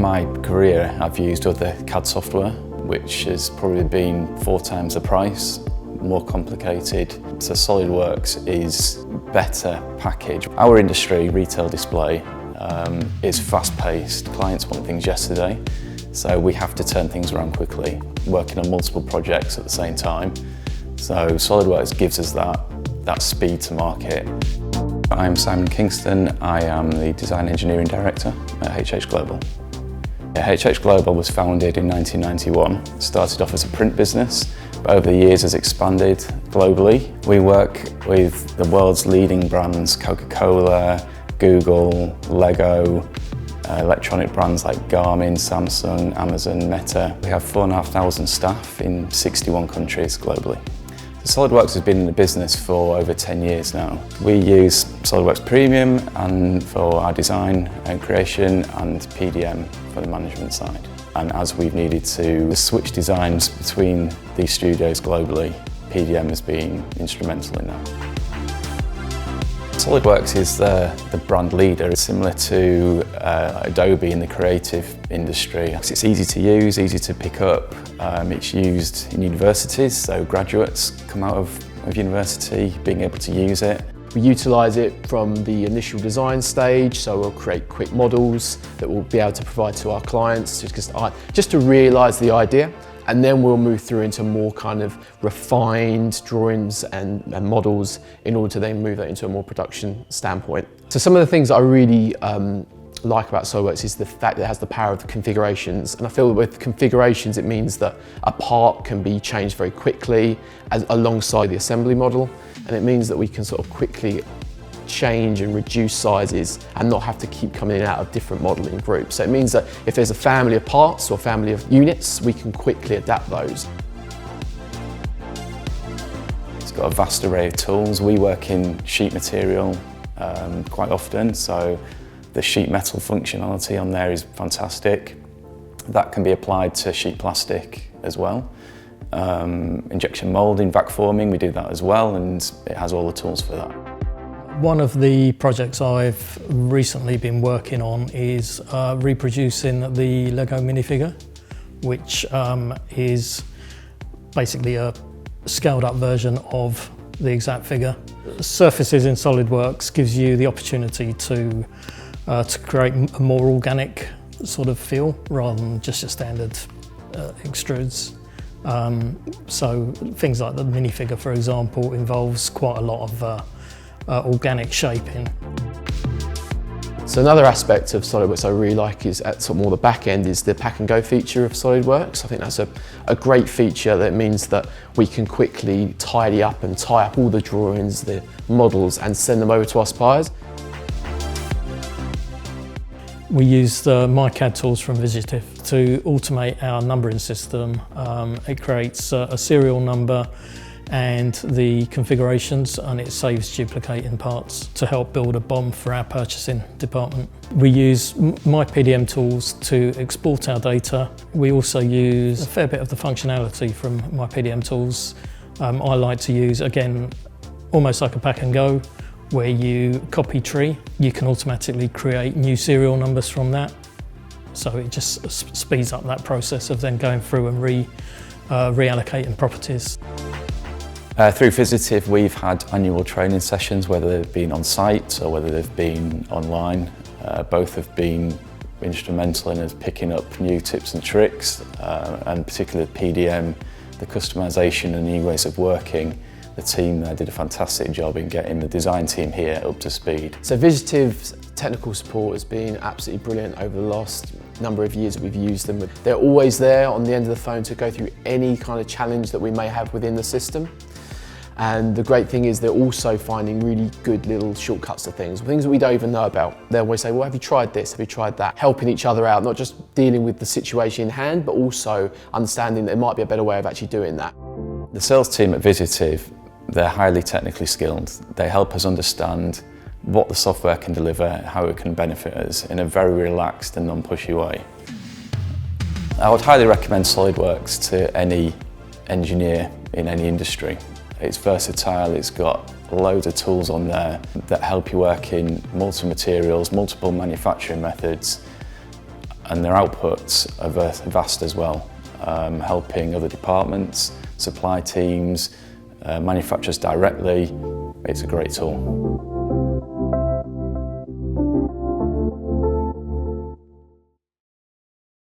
my career, I've used other CAD software, which has probably been 4 times the price, more complicated. So SOLIDWORKS is better package. Our industry, retail display, is fast-paced. Clients want things yesterday, so we have to turn things around quickly, working on multiple projects at the same time. So SOLIDWORKS gives us that speed to market. I'm Simon Kingston. I am the Design Engineering Director at HH Global. HH Global was founded in 1991. Started off as a print business, but over the years has expanded globally. We work with the world's leading brands, Coca-Cola, Google, Lego, electronic brands like Garmin, Samsung, Amazon, Meta. We have 4,500 staff in 61 countries globally. SOLIDWORKS has been in the business for over 10 years now. We use SOLIDWORKS Premium and for our design and creation, and PDM for the management side. And as we've needed to switch designs between these studios globally, PDM has been instrumental in that. SOLIDWORKS is the brand leader. It's similar to Adobe in the creative industry. It's easy to use, easy to pick up. It's used in universities, so graduates come out of university being able to use it. We utilise it from the initial design stage, so we'll create quick models that we'll be able to provide to our clients just to realise the idea. And then we'll move through into more kind of refined drawings and models in order to then move that into a more production standpoint. So some of the things that I really like about SOLIDWORKS is the fact that it has the power of the configurations. And I feel that with configurations, it means that a part can be changed very quickly alongside the assembly model. And it means that we can sort of quickly change and reduce sizes and not have to keep coming in and out of different modelling groups. So it means that if there's a family of parts or family of units, we can quickly adapt those. It's got a vast array of tools. We work in sheet material quite often, so the sheet metal functionality on there is fantastic. That can be applied to sheet plastic as well. Injection moulding, vac forming, we do that as well, and it has all the tools for that. One of the projects I've recently been working on is reproducing the Lego minifigure, which is basically a scaled up version of the exact figure. Surfaces in SOLIDWORKS gives you the opportunity to create a more organic sort of feel rather than just your standard extrudes. So things like the minifigure, for example, involves quite a lot of organic shaping. So another aspect of SOLIDWORKS I really like is at sort of more the back end is the pack and go feature of SOLIDWORKS. I think that's a great feature that means that we can quickly tidy up and tie up all the drawings, the models, and send them over to our suppliers. We use the myCADtools from Visiativ to automate our numbering system. It creates a serial number and the configurations, and it saves duplicating parts to help build a BOM for our purchasing department. We use myPDMtools to export our data. We also use a fair bit of the functionality from myPDMtools. I like to use, again, almost like a pack and go, where you copy tree, you can automatically create new serial numbers from that. So it just speeds up that process of then going through and reallocating properties. Through Visiativ, we've had annual training sessions, whether they've been on site or whether they've been online. Both have been instrumental in us picking up new tips and tricks, and particularly PDM, the customisation and new ways of working. The team there did a fantastic job in getting the design team here up to speed. So Visiativ's technical support has been absolutely brilliant over the last number of years that we've used them. They're always there on the end of the phone to go through any kind of challenge that we may have within the system. And the great thing is they're also finding really good little shortcuts to things that we don't even know about. They always say, well, have you tried this? Have you tried that? Helping each other out, not just dealing with the situation in hand, but also understanding that there might be a better way of actually doing that. The sales team at Visiativ, they're highly technically skilled. They help us understand what the software can deliver, how it can benefit us in a very relaxed and non-pushy way. I would highly recommend SOLIDWORKS to any engineer in any industry. It's versatile, it's got loads of tools on there that help you work in multiple materials, multiple manufacturing methods, and their outputs are vast as well, helping other departments, supply teams, manufacturers directly. It's a great tool.